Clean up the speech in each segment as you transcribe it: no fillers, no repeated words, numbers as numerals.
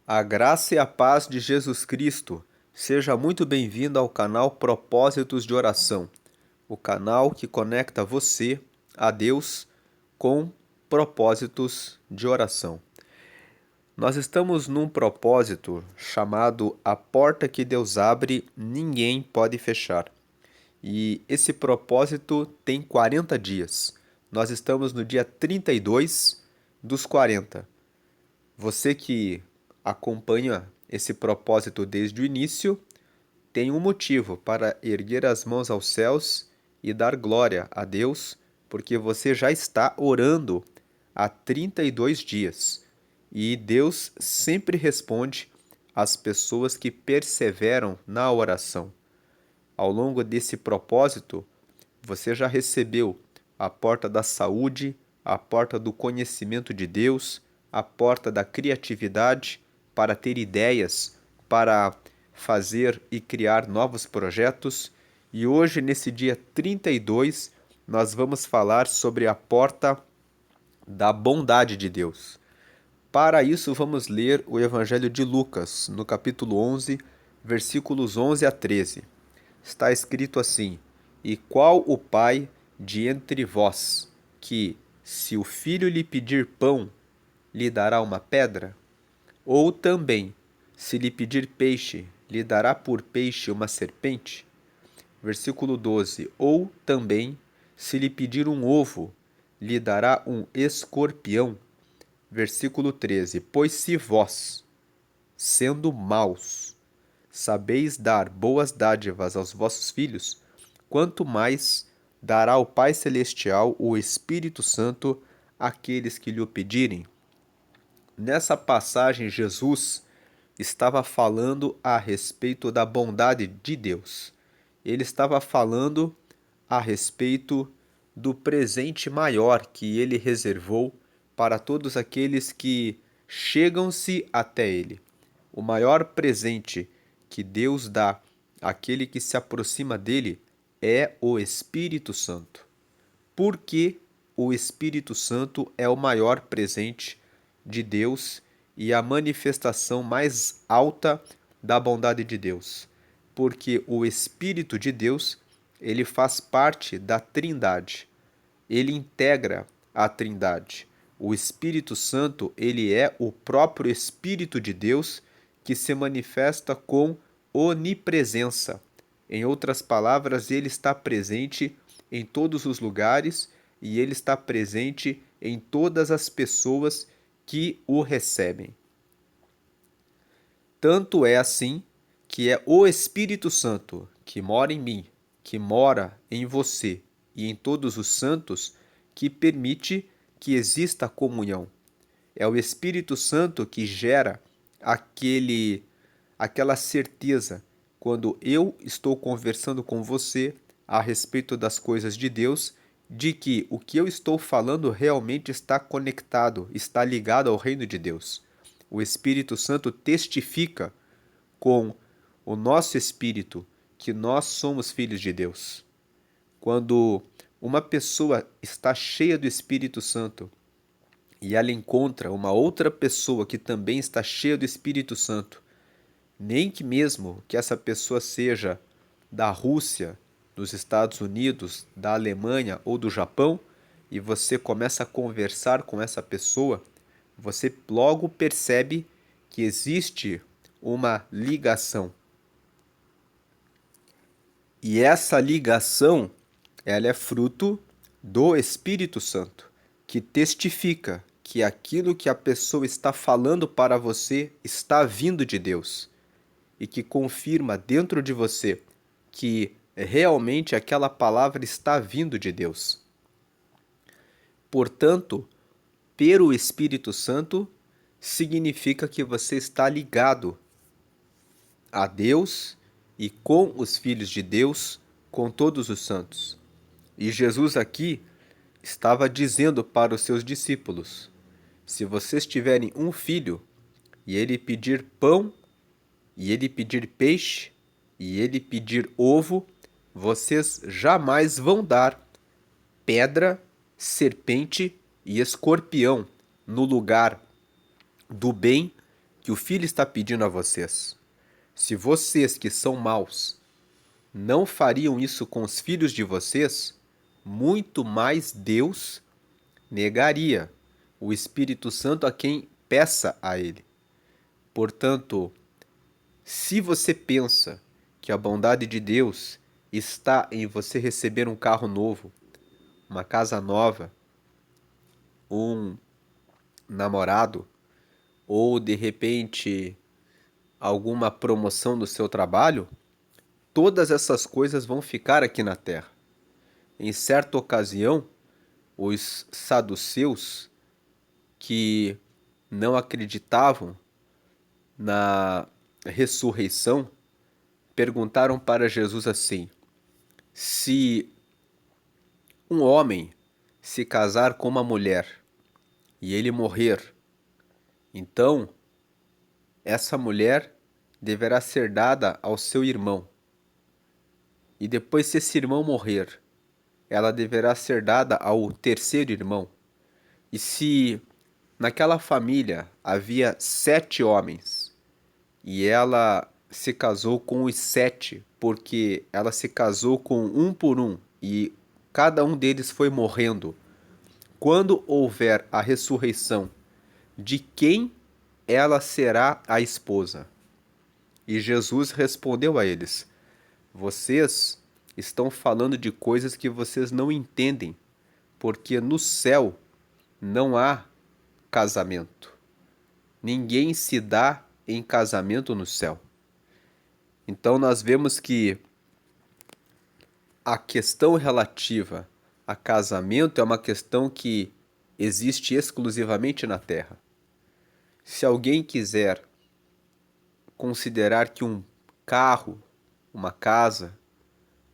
A graça e a paz de Jesus Cristo. Seja muito bem-vindo ao canal Propósitos de Oração, o canal que conecta você a Deus com propósitos de oração. Nós estamos num propósito chamado A Porta que Deus Abre, Ninguém Pode Fechar. E esse propósito tem 40 dias. Nós estamos no dia 32 dos 40. Você que acompanha esse propósito desde o início tem um motivo para erguer as mãos aos céus e dar glória a Deus, porque você já está orando há 32 dias. E Deus sempre responde às pessoas que perseveram na oração. Ao longo desse propósito, você já recebeu a porta da saúde, a porta do conhecimento de Deus, a porta da criatividade para ter ideias, para fazer e criar novos projetos. E hoje, nesse dia 32, nós vamos falar sobre a porta da bondade de Deus. Para isso, vamos ler o Evangelho de Lucas, no capítulo 11, versículos 11 a 13. Está escrito assim: E qual o pai de entre vós, que, se o filho lhe pedir pão, lhe dará uma pedra? Ou também, se lhe pedir peixe, lhe dará por peixe uma serpente? Versículo 12: Ou também, se lhe pedir um ovo, lhe dará um escorpião? Versículo 13: Pois se vós, sendo maus, sabeis dar boas dádivas aos vossos filhos, quanto mais dará o Pai Celestial o Espírito Santo àqueles que lhe o pedirem. Nessa passagem, Jesus estava falando a respeito da bondade de Deus. Ele estava falando a respeito do presente maior que ele reservou para todos aqueles que chegam-se até ele. O maior presente que Deus dá àquele que se aproxima dele é o Espírito Santo. Porque o Espírito Santo é o maior presente de Deus e a manifestação mais alta da bondade de Deus. Porque o Espírito de Deus, ele faz parte da Trindade. Ele integra a Trindade. O Espírito Santo, ele é o próprio Espírito de Deus que se manifesta com onipresença. Em outras palavras, ele está presente em todos os lugares e ele está presente em todas as pessoas que o recebem. Tanto é assim que é o Espírito Santo que mora em mim, que mora em você e em todos os santos, que permite que exista comunhão. É o Espírito Santo que gera aquela certeza quando eu estou conversando com você a respeito das coisas de Deus, de que o que eu estou falando realmente está conectado, está ligado ao reino de Deus. O Espírito Santo testifica com o nosso espírito que nós somos filhos de Deus. Quando uma pessoa está cheia do Espírito Santo e ela encontra uma outra pessoa que também está cheia do Espírito Santo, nem que mesmo que essa pessoa seja da Rússia, dos Estados Unidos, da Alemanha ou do Japão, e você começa a conversar com essa pessoa, você logo percebe que existe uma ligação. E essa ligação, ela é fruto do Espírito Santo, que testifica que aquilo que a pessoa está falando para você está vindo de Deus e que confirma dentro de você que realmente aquela palavra está vindo de Deus. Portanto, pelo Espírito Santo significa que você está ligado a Deus e com os filhos de Deus, com todos os santos. E Jesus aqui estava dizendo para os seus discípulos: se vocês tiverem um filho e ele pedir pão, e ele pedir peixe, e ele pedir ovo, vocês jamais vão dar pedra, serpente e escorpião no lugar do bem que o Filho está pedindo a vocês. Se vocês que são maus não fariam isso com os filhos de vocês, muito mais Deus negaria o Espírito Santo a quem peça a Ele. Portanto, se você pensa que a bondade de Deus está em você receber um carro novo, uma casa nova, um namorado, ou de repente alguma promoção do seu trabalho, todas essas coisas vão ficar aqui na terra. Em certa ocasião, os saduceus, que não acreditavam na ressurreição, perguntaram para Jesus assim: se um homem se casar com uma mulher e ele morrer, então essa mulher deverá ser dada ao seu irmão. E depois, se esse irmão morrer, ela deverá ser dada ao terceiro irmão. E se naquela família havia 7 homens e ela se casou com os 7, porque ela se casou com um por um e cada um deles foi morrendo, quando houver a ressurreição, de quem ela será a esposa? E Jesus respondeu a eles: vocês estão falando de coisas que vocês não entendem, porque no céu não há casamento. Ninguém se dá em casamento no céu. Então nós vemos que a questão relativa a casamento é uma questão que existe exclusivamente na terra. Se alguém quiser considerar que um carro, uma casa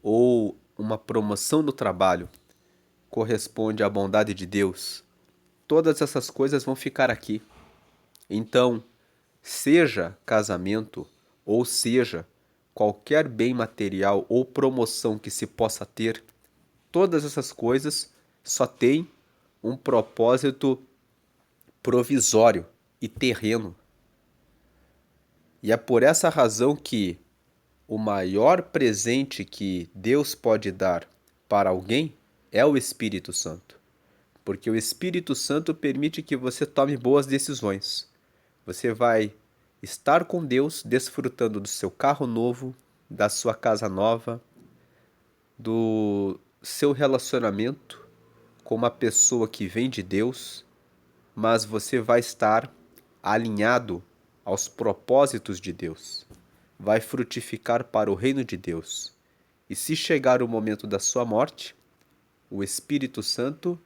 ou uma promoção no trabalho corresponde à bondade de Deus, todas essas coisas vão ficar aqui. Então, seja casamento ou seja qualquer bem material ou promoção que se possa ter, todas essas coisas só têm um propósito provisório e terreno. E é por essa razão que o maior presente que Deus pode dar para alguém é o Espírito Santo. Porque o Espírito Santo permite que você tome boas decisões. Você vai estar com Deus, desfrutando do seu carro novo, da sua casa nova, do seu relacionamento com uma pessoa que vem de Deus, mas você vai estar alinhado aos propósitos de Deus. Vai frutificar para o reino de Deus. E se chegar o momento da sua morte, o Espírito Santo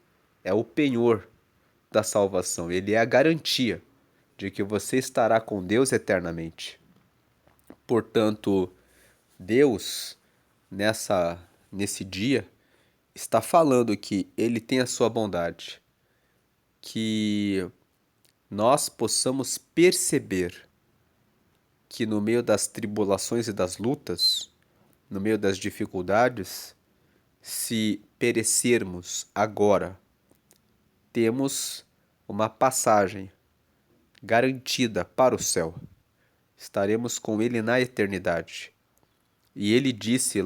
é o penhor da salvação. Ele é a garantia de que você estará com Deus eternamente. Portanto, Deus, nesse dia, está falando que Ele tem a sua bondade, que nós possamos perceber que no meio das tribulações e das lutas, no meio das dificuldades, se perecermos agora, temos uma passagem garantida para o céu. Estaremos com Ele na eternidade. E Ele disse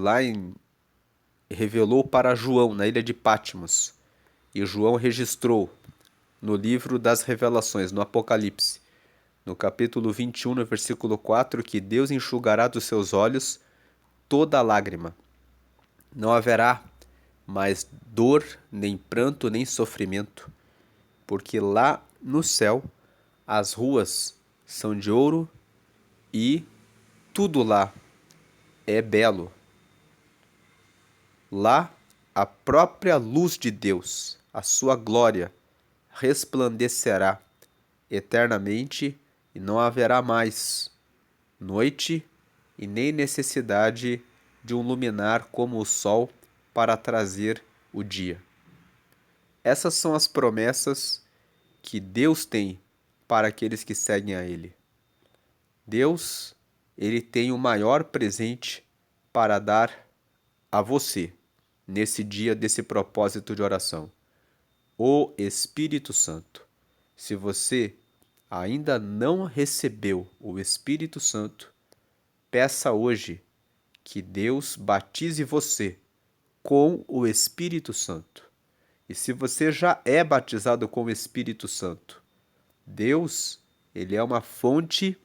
revelou para João na ilha de Patmos, e João registrou no livro das Revelações, no Apocalipse, no capítulo 21, no versículo 4, que Deus enxugará dos seus olhos toda lágrima. Não haverá mais dor, nem pranto, nem sofrimento, porque lá no céu as ruas são de ouro e tudo lá é belo. Lá a própria luz de Deus, a sua glória, resplandecerá eternamente e não haverá mais noite e nem necessidade de um luminar como o sol para trazer o dia. Essas são as promessas que Deus tem para aqueles que seguem a Ele. Deus, Ele tem o maior presente para dar a você nesse dia desse propósito de oração: o Espírito Santo. Se você ainda não recebeu o Espírito Santo, peça hoje que Deus batize você com o Espírito Santo. E se você já é batizado com o Espírito Santo, Deus, ele é uma fonte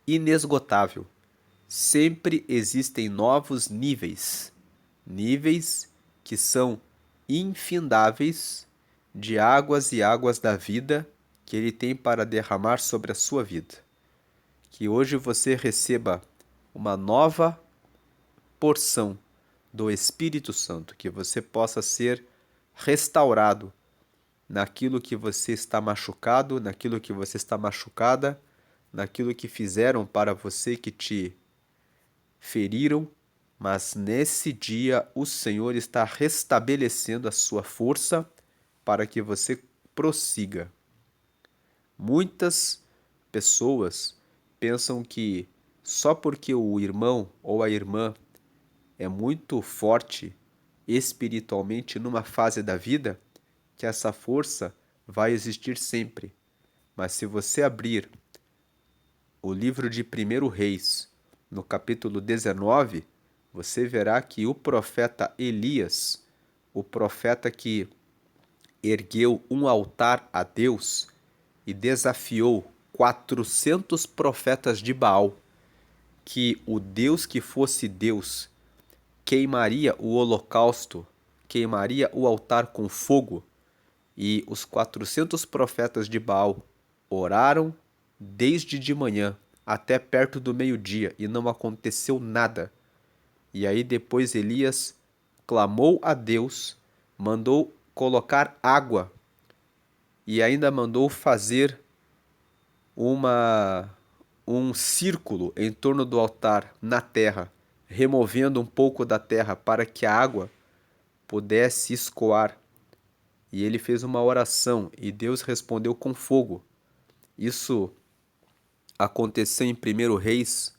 inesgotável. Sempre existem novos níveis, níveis que são infindáveis de águas e águas da vida que ele tem para derramar sobre a sua vida. Que hoje você receba uma nova porção do Espírito Santo, que você possa ser restaurado naquilo que você está machucado, naquilo que você está machucada, naquilo que fizeram para você, que te feriram, mas nesse dia o Senhor está restabelecendo a sua força para que você prossiga. Muitas pessoas pensam que só porque o irmão ou a irmã é muito forte espiritualmente numa fase da vida, que essa força vai existir sempre. Mas se você abrir o livro de 1 Reis, no capítulo 19, você verá que o profeta Elias, o profeta que ergueu um altar a Deus e desafiou 400 profetas de Baal, que o Deus que fosse Deus queimaria o holocausto, queimaria o altar com fogo, e os 400 profetas de Baal oraram desde de manhã até perto do meio-dia e não aconteceu nada. E aí depois Elias clamou a Deus, mandou colocar água e ainda mandou fazer um círculo em torno do altar na terra, removendo um pouco da terra para que a água pudesse escoar. E ele fez uma oração e Deus respondeu com fogo. Isso aconteceu em 1 Reis,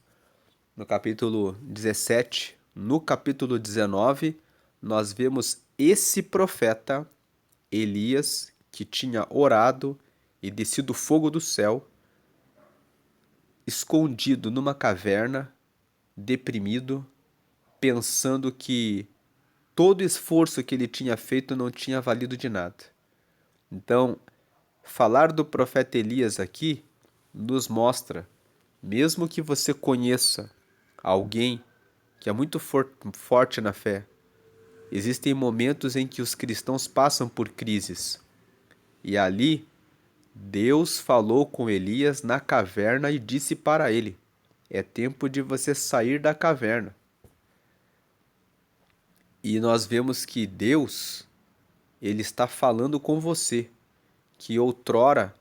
no capítulo 17. No capítulo 19, nós vemos esse profeta, Elias, que tinha orado e descido fogo do céu, escondido numa caverna, deprimido, pensando que todo esforço que ele tinha feito não tinha valido de nada. Então, falar do profeta Elias aqui nos mostra, mesmo que você conheça alguém que é muito forte na fé, existem momentos em que os cristãos passam por crises. E ali, Deus falou com Elias na caverna e disse para ele: é tempo de você sair da caverna. E nós vemos que Deus, ele está falando com você, que outrora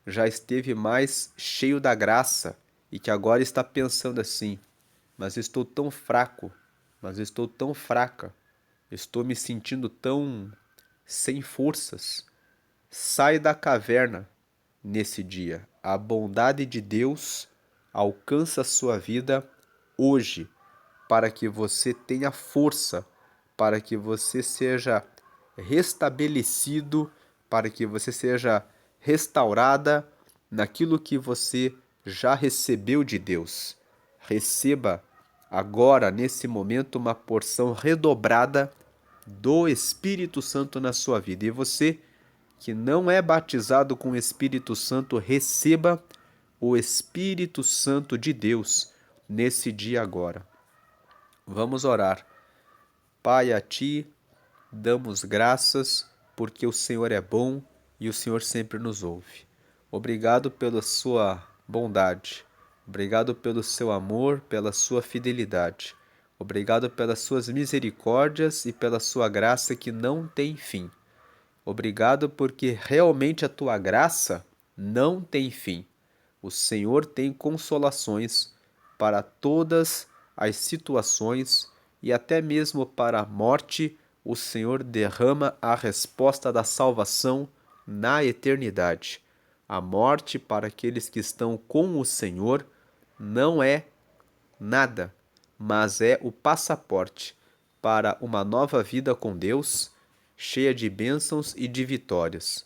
já esteve mais cheio da graça e que agora está pensando assim: mas estou tão fraco, mas estou tão fraca, estou me sentindo tão sem forças. Sai da caverna nesse dia. A bondade de Deus alcança a sua vida hoje, para que você tenha força, para que você seja restabelecido, para que você seja restaurada naquilo que você já recebeu de Deus. Receba agora, nesse momento, uma porção redobrada do Espírito Santo na sua vida. E você que não é batizado com o Espírito Santo, receba o Espírito Santo de Deus nesse dia agora. Vamos orar. Pai, a Ti damos graças porque o Senhor é bom e o Senhor sempre nos ouve. Obrigado pela sua bondade. Obrigado pelo seu amor, pela sua fidelidade. Obrigado pelas suas misericórdias e pela sua graça que não tem fim. Obrigado porque realmente a tua graça não tem fim. O Senhor tem consolações para todas as situações e até mesmo para a morte. O Senhor derrama a resposta da salvação na eternidade. A morte para aqueles que estão com o Senhor não é nada, mas é o passaporte para uma nova vida com Deus, cheia de bênçãos e de vitórias.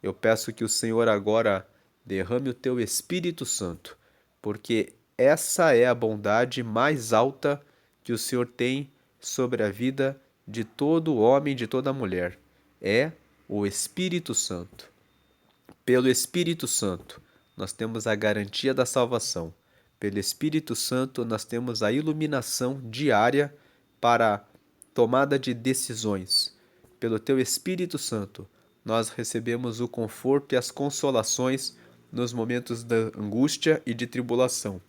Eu peço que o Senhor agora derrame o teu Espírito Santo, porque essa é a bondade mais alta que o Senhor tem sobre a vida de todo homem, de toda mulher. É o Espírito Santo. Pelo Espírito Santo, nós temos a garantia da salvação. Pelo Espírito Santo, nós temos a iluminação diária para tomada de decisões. Pelo teu Espírito Santo, nós recebemos o conforto e as consolações nos momentos da angústia e de tribulação.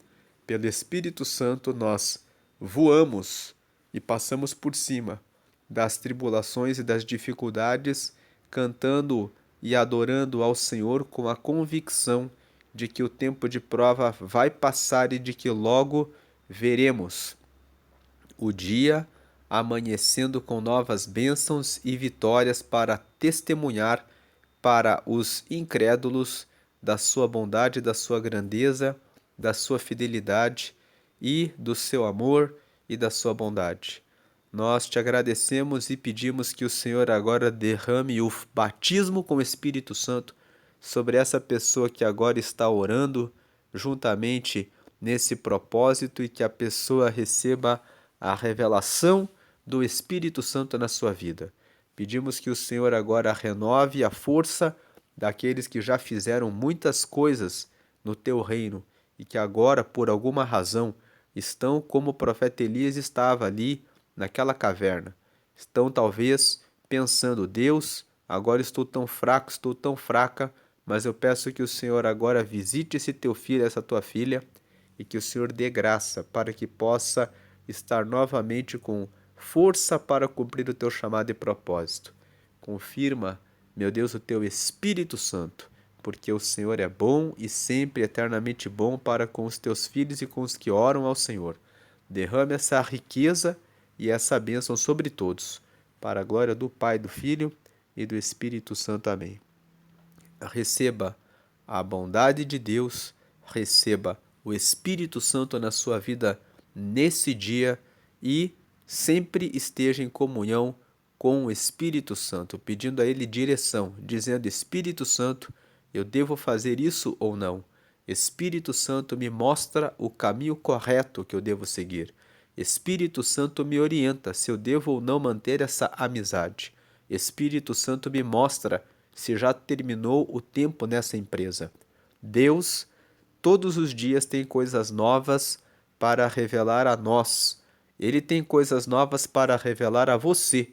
Pelo Espírito Santo, nós voamos e passamos por cima das tribulações e das dificuldades, cantando e adorando ao Senhor com a convicção de que o tempo de prova vai passar e de que logo veremos o dia amanhecendo com novas bênçãos e vitórias para testemunhar para os incrédulos da sua bondade, da sua grandeza, da sua fidelidade e do seu amor e da sua bondade. Nós te agradecemos e pedimos que o Senhor agora derrame o batismo com o Espírito Santo sobre essa pessoa que agora está orando juntamente nesse propósito e que a pessoa receba a revelação do Espírito Santo na sua vida. Pedimos que o Senhor agora renove a força daqueles que já fizeram muitas coisas no teu reino e que agora, por alguma razão, estão como o profeta Elias estava ali naquela caverna. Estão talvez pensando: Deus, agora estou tão fraco, estou tão fraca, mas eu peço que o Senhor agora visite esse teu filho, essa tua filha, e que o Senhor dê graça para que possa estar novamente com força para cumprir o teu chamado e propósito. Confirma, meu Deus, o teu Espírito Santo, porque o Senhor é bom e sempre eternamente bom para com os teus filhos e com os que oram ao Senhor. Derrame essa riqueza e essa bênção sobre todos, para a glória do Pai, do Filho e do Espírito Santo. Amém. Receba a bondade de Deus, receba o Espírito Santo na sua vida nesse dia e sempre esteja em comunhão com o Espírito Santo, pedindo a Ele direção, dizendo: Espírito Santo, eu devo fazer isso ou não? Espírito Santo, me mostra o caminho correto que eu devo seguir. Espírito Santo, me orienta se eu devo ou não manter essa amizade. Espírito Santo, me mostra se já terminou o tempo nessa empresa. Deus, todos os dias, tem coisas novas para revelar a nós. Ele tem coisas novas para revelar a você.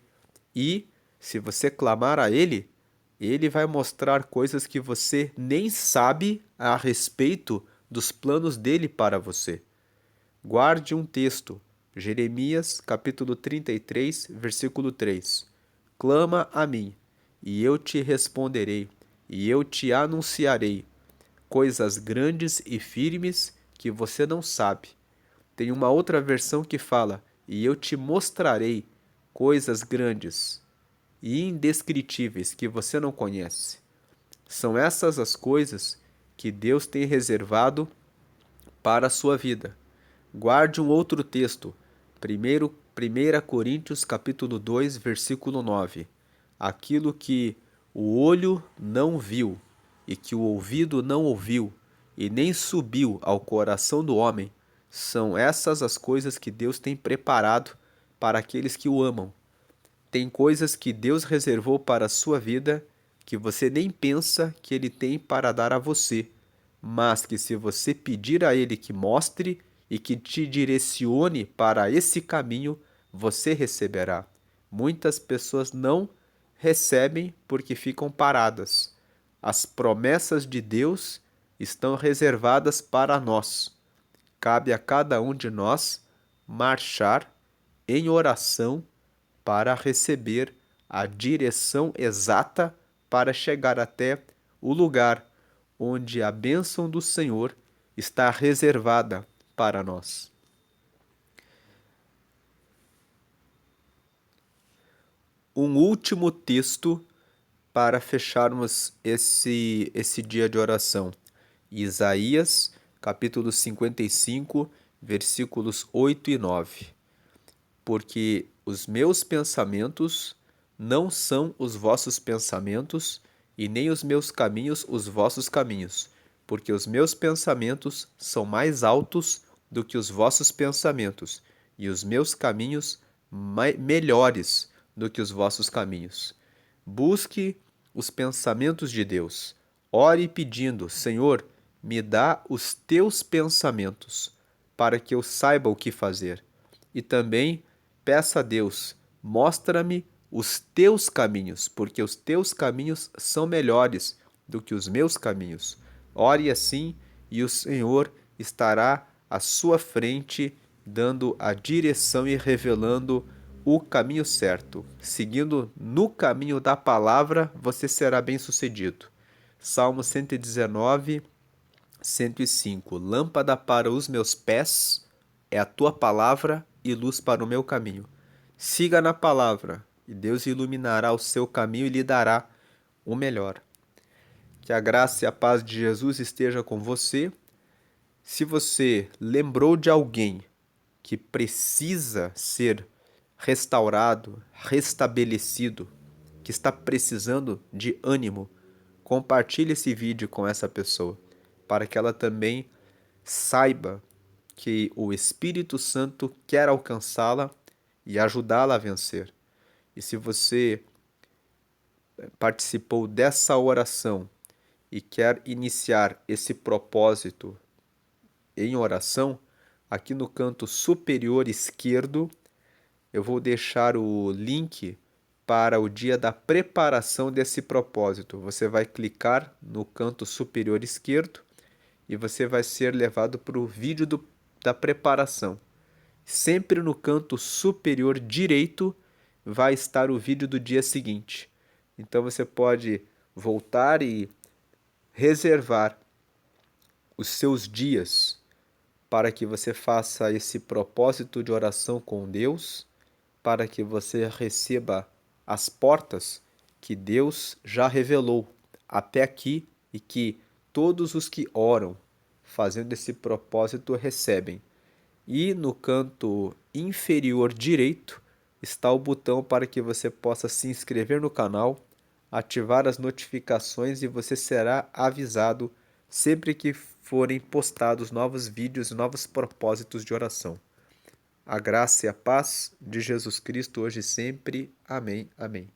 E, se você clamar a Ele, Ele vai mostrar coisas que você nem sabe a respeito dos planos dele para você. Guarde um texto, Jeremias capítulo 33, versículo 3. Clama a mim, e eu te responderei, e eu te anunciarei coisas grandes e firmes que você não sabe. Tem uma outra versão que fala: e eu te mostrarei coisas grandes e indescritíveis que você não conhece. São essas as coisas que Deus tem reservado para a sua vida. Guarde um outro texto, 1 Coríntios capítulo 2, versículo 9. Aquilo que o olho não viu e que o ouvido não ouviu e nem subiu ao coração do homem, são essas as coisas que Deus tem preparado para aqueles que o amam. Tem coisas que Deus reservou para a sua vida que você nem pensa que Ele tem para dar a você, mas que se você pedir a Ele que mostre e que te direcione para esse caminho, você receberá. Muitas pessoas não recebem porque ficam paradas. As promessas de Deus estão reservadas para nós. Cabe a cada um de nós marchar em oração para receber a direção exata para chegar até o lugar onde a bênção do Senhor está reservada para nós. Um último texto para fecharmos esse dia de oração. Isaías, capítulo 55, versículos 8 e 9. Porque os meus pensamentos não são os vossos pensamentos, e nem os meus caminhos os vossos caminhos, porque os meus pensamentos são mais altos do que os vossos pensamentos, e os meus caminhos melhores do que os vossos caminhos. Busque os pensamentos de Deus. Ore pedindo: Senhor, me dá os teus pensamentos, para que eu saiba o que fazer. E também peça a Deus: mostra-me os teus caminhos, porque os teus caminhos são melhores do que os meus caminhos. Ore assim e o Senhor estará à sua frente, dando a direção e revelando o caminho certo. Seguindo no caminho da palavra, você será bem-sucedido. Salmo 119, 105. Lâmpada para os meus pés é a tua palavra e luz para o meu caminho. Siga na palavra e Deus iluminará o seu caminho e lhe dará o melhor. Que a graça e a paz de Jesus esteja com você. Se você lembrou de alguém que precisa ser restaurado, restabelecido, que está precisando de ânimo, compartilhe esse vídeo com essa pessoa, para que ela também saiba que o Espírito Santo quer alcançá-la e ajudá-la a vencer. E se você participou dessa oração e quer iniciar esse propósito em oração, aqui no canto superior esquerdo eu vou deixar o link para o dia da preparação desse propósito. Você vai clicar no canto superior esquerdo e você vai ser levado para o vídeo da preparação. Sempre no canto superior direito vai estar o vídeo do dia seguinte. Então você pode voltar e reservar os seus dias para que você faça esse propósito de oração com Deus, para que você receba as portas que Deus já revelou até aqui e que todos os que oram fazendo esse propósito recebem. E no canto inferior direito está o botão para que você possa se inscrever no canal, ativar as notificações e você será avisado sempre que forem postados novos vídeos e novos propósitos de oração. A graça e a paz de Jesus Cristo hoje e sempre. Amém. Amém.